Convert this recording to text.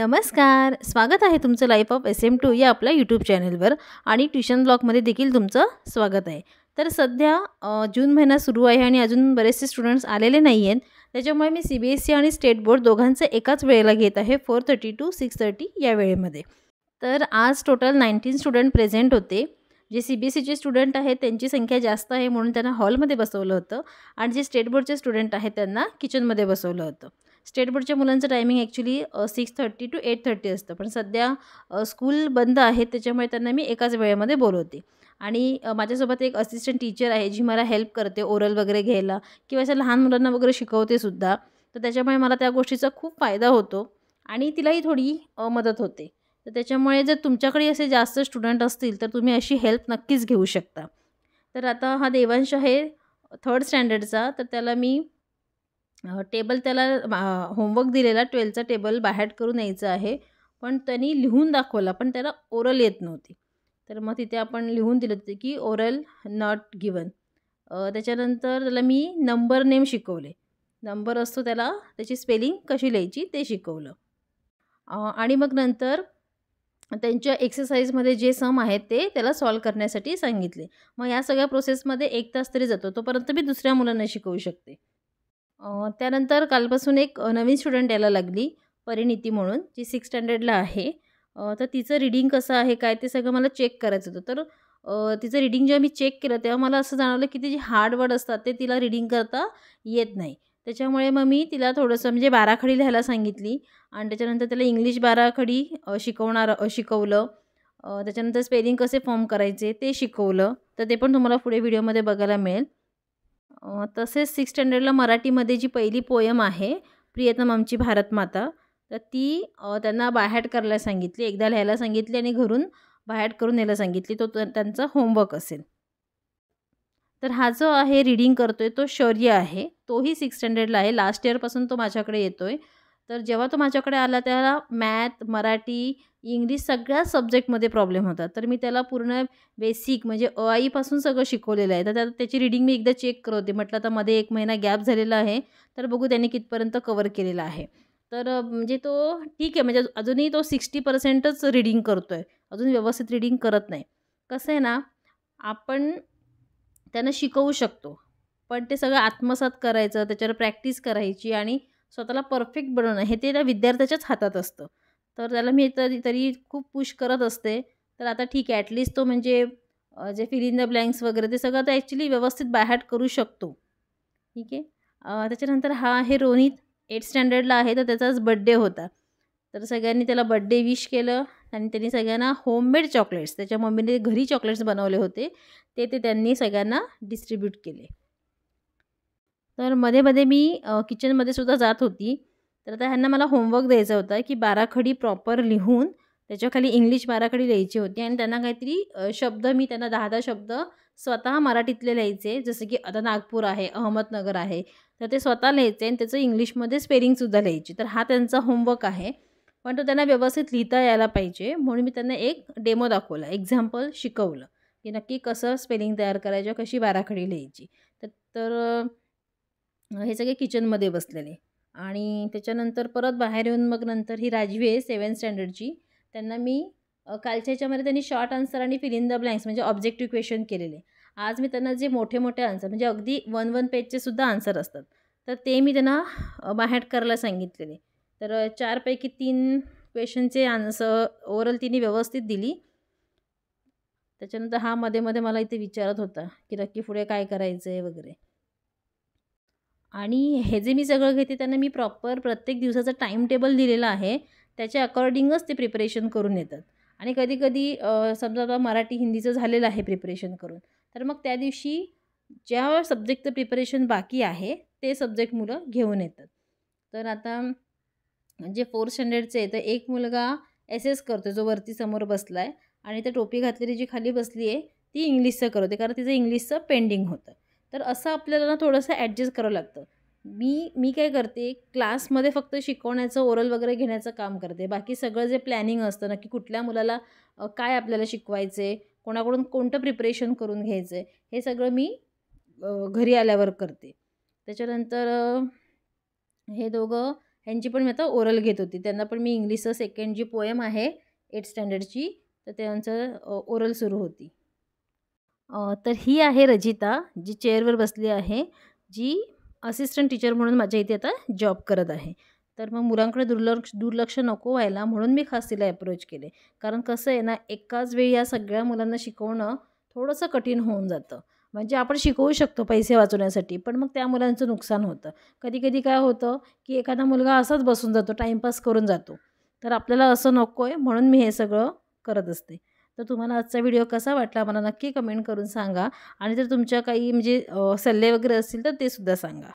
नमस्कार. स्वागत आहे तुमचं लाईफ ऑफ SM2 या आपल्या यूट्यूब चॅनलवर आणि ट्युशन ब्लॉगमध्ये देखील तुमचं स्वागत आहे. तर सध्या जून महिना सुरू आहे आणि अजून बरेचसे स्टुडंट्स आलेले नाही आहेत. त्याच्यामुळे मी CBSE आणि स्टेट बोर्ड दोघांचं एकाच वेळेला घेत आहे 4:30 to 6:30 या वेळेमध्ये. तर आज टोटल 19 स्टुडंट प्रेझेंट होते. जे CBSEचे स्टुडंट आहेत त्यांची संख्या जास्त आहे म्हणून त्यांना हॉलमध्ये बसवलं होतं आणि जे स्टेट बोर्डचे स्टुडंट आहेत त्यांना किचनमध्ये बसवलं होतं. स्टेट बोर्डच्या मुलांचं टायमिंग ॲक्च्युली 6:30 to 8:30 असतं, पण सध्या स्कूल बंद आहे त्याच्यामुळे त्यांना मी एकाच वेळेमध्ये बोलवते. आणि माझ्यासोबत एक असिस्टंट टीचर आहे जी मला हेल्प करते ओरल वगैरे घ्यायला किंवा अशा लहान मुलांना वगैरे शिकवते सुद्धा. तर त्याच्यामुळे मला त्या गोष्टीचा खूप फायदा होतो आणि तिलाही थोडी मदत होते. तर त्याच्यामुळे जर तुमच्याकडे असे जास्त स्टुडंट असतील तर तुम्ही अशी हेल्प नक्कीच घेऊ शकता. तर आता हा देवांश आहे 3rd स्टँडर्डचा. तर त्याला मी टेबल त्याला होमवर्क दिलेला 12चा टेबल बाय करून यायचं आहे. पण त्यांनी लिहून दाखवला पण त्याला ओरल येत नव्हती. तर मग तिथे आपण लिहून दिलं होतं की ओरल नॉट गिवन. त्याच्यानंतर त्याला मी नंबर नेम शिकवले. नंबर असतो त्याला त्याची स्पेलिंग कशी लिहायची ते शिकवलं. आणि मग नंतर त्यांच्या एक्सरसाइजमध्ये जे सम आहेत ते त्याला सॉल्व करण्यासाठी सांगितले. मग या सगळ्या प्रोसेसमध्ये 1 तास तरी जातो. तोपर्यंत मी दुसऱ्या मुलांना शिकवू शकते. त्यानंतर कालपासून एक नवीन स्टुडंट यायला लागली परिणिती म्हणून, जी 6th स्टँडर्डला आहे. तर तिचं रीडिंग कसं आहे काय ते सगळं मला चेक करायचं होतं. तर तिचं रीडिंग जेव्हा मी चेक केलं तेव्हा मला असं जाणवलं की ती जे हार्ड वर्ड असतात ते तिला रीडिंग करता येत नाही. त्याच्यामुळे मग मी तिला थोडंसं म्हणजे बाराखडी लिहायला सांगितली आणि त्याच्यानंतर त्याला इंग्लिश बाराखडी शिकवलं. त्याच्यानंतर स्पेलिंग कसे फॉर्म करायचे ते शिकवलं. तर ते पण तुम्हाला पुढे व्हिडिओमध्ये बघायला मिळेल. तसेच 6th स्टँडर्डला मराठीमध्ये जी पहिली पोयम आहे प्रियतम आमची भारतमाता, तर ती त्यांना बाय करायला सांगितली. एकदा लिहायला सांगितली आणि घरून बाय करून यायला सांगितली. तो त्यांचा होमवर्क असेल. तर हा जो आहे रीडिंग करतोय तो शौर्य आहे. तोही 6th स्टँडर्डला आहे. लास्ट इयरपासून तो माझ्याकडे येतोय. तर जेव्हा तो माझ्याकडे आला त्याला मॅथ, मराठी, इंग्लिश सगळ्या सब्जेक्टमध्ये प्रॉब्लेम होता. तर मी त्याला पूर्ण बेसिक म्हणजे पासून सगळं शिकवलेलं आहे. तर त्याची रीडिंग मी एकदा चेक करत होते. म्हटलं आता मध्ये 1 महिना गॅप झालेला आहे. तर बघू त्याने कितपर्यंत कव्हर केलेला आहे. तर म्हणजे तो ठीक आहे म्हणजे अजूनही तो 60%च रीडिंग करतोय. अजून व्यवस्थित रीडिंग करत नाही. कसं आहे ना, आपण त्यांना शिकवू शकतो. पण ते सगळं आत्मसात करायचं, त्याच्यावर प्रॅक्टिस करायची आणि स्वतःला परफेक्ट बनवणं हे ते त्या विद्यार्थ्याच्याच हातात असतं. तर त्याला मी तरी खूप पुश करत असते. तर आता ठीक आहे ॲटलीस्ट तो म्हणजे जे फिल इन द ब्लँक्स वगैरे ते सगळं तो ॲक्च्युली व्यवस्थित बाय करू शकतो. ठीक आहे. त्याच्यानंतर हा आहे रोनित 8th स्टँडर्डला आहे. तर त्याचाच बड्डे होता. तर सगळ्यांनी त्याला बड्डे विश केलं आणि त्यांनी सगळ्यांना होममेड चॉकलेट्स त्याच्या मम्मीने घरी चॉकलेट्स बनवले होते. ते त्यांनी सगळ्यांना डिस्ट्रीब्यूट केले. तर मध्ये-मध्ये मी किचनमध्ये सुद्धा जात होती. तर आता ह्यांना मला होमवर्क द्यायचा होता की बाराखडी प्रॉपर लिहून त्याच्याखाली इंग्लिश बाराखडी लिहायची होती आणि त्यांना काहीतरी शब्द मी त्यांना 10-10 शब्द स्वतः मराठीतले लिहायचे. जसं की आता नागपूर आहे, अहमदनगर आहे. तर ते स्वतः लिहायचे आणि त्याचं इंग्लिशमध्ये स्पेलिंगसुद्धा लिहायची. तर हा त्यांचा होमवर्क आहे. पण तो त्यांना व्यवस्थित लिहिता यायला पाहिजे म्हणून मी त्यांना एक डेमो दाखवला, एक्झाम्पल शिकवलं की नक्की कसं स्पेलिंग तयार करायचं, कशी बाराखडी लिहायची. तर तर हे सगळे किचनमध्ये बसलेले आणि त्याच्यानंतर परत बाहेर येऊन मग नंतर ही राजवी आहे 7th स्टँडर्डची. त्यांना मी कालच्या ह्याच्यामध्ये त्यांनी शॉर्ट आन्सर आणि फिल इन द ब्लँक्स म्हणजे ऑब्जेक्टिव्ह क्वेश्चन केलेले. आज मी त्यांना जे मोठे-मोठे आन्सर म्हणजे अगदी 1-1 पेजचे सुद्धा आन्सर असतात. तर ते मी त्यांना बाय करायला सांगितलेले. तर 4 पैकी 3 क्वेश्चनचे आन्सर ओव्हरऑल तिने व्यवस्थित दिली. त्याच्यानंतर हा मध्ये-मध्ये मला इथे विचारत होता की नक्की पुढे काय करायचं आहे वगैरे. आणि हे जे मी सगळं घेते त्यांना मी प्रॉपर प्रत्येक दिवसाचा टाईम टेबल दिलेला आहे. त्याच्या अकॉर्डिंगच ते प्रिपरेशन करून येतात. आणि कधी-कधी समजा आता मराठी, हिंदीचं झालेलं आहे प्रिपरेशन करून. तर मग त्या दिवशी ज्या सब्जेक्टचं प्रिपरेशन बाकी आहे ते सब्जेक्ट मुलं घेऊन येतात. तर आता जे 4th स्टँडर्डचे आहे तर एक मुलगा SS करतो जो वरती समोर बसला आहे आणि त्या टोपी घातलेली जी खाली बसली आहे ती इंग्लिशचं करते कारण तिचं इंग्लिशचं पेंडिंग होतं. तर असं आपल्याला ना थोडंसं ॲडजस्ट करावं लागतं. मी काय करते क्लासमध्ये फक्त शिकवण्याचं ओरल वगैरे घेण्याचं काम करते. बाकी सगळं जे प्लॅनिंग असतं ना की कुठल्या मुलाला काय आपल्याला शिकवायचं आहे, कोणाकडून कोणतं प्रिपरेशन करून घ्यायचं आहे, हे सगळं मी घरी आल्यावर करते. त्याच्यानंतर हे दोघं यांची पण मी आता ओरल घेत होती. त्यांना पण मी इंग्लिशचं सेकंड जी पोएम आहे 8th स्टँडर्डची, तर त्यांचं ओरल सुरू होती. तर ही आहे रजिता, जी चेअरवर बसली आहे, जी असिस्टंट टीचर म्हणून माझ्या इथे आता जॉब करत आहे. तर मग मुलांकडे दुर्लक्ष नको व्हायला म्हणून मी खास तिला अप्रोच केले. कारण कसं आहे ना, एकाच वेळी या सगळ्या मुलांना शिकवणं थोडंसं कठीण होऊन जातं. म्हणजे आपण शिकवू शकतो पैसे वाचवण्यासाठी, पण मग त्या मुलांचं नुकसान होतं. कधी-कधी काय होतं, की एखादा मुलगा असाच बसून जातो, टाईमपास करून जातो. तर आपल्याला असं नको आहे म्हणून मी हे सगळं करत असते. तर तुम्हाला आजचा व्हिडिओ कसा वाटला मला नक्की कमेंट करून सांगा आणि जर तुमच्या काही म्हणजे सल्ले वगैरे असतील तर ते सुद्धा सांगा.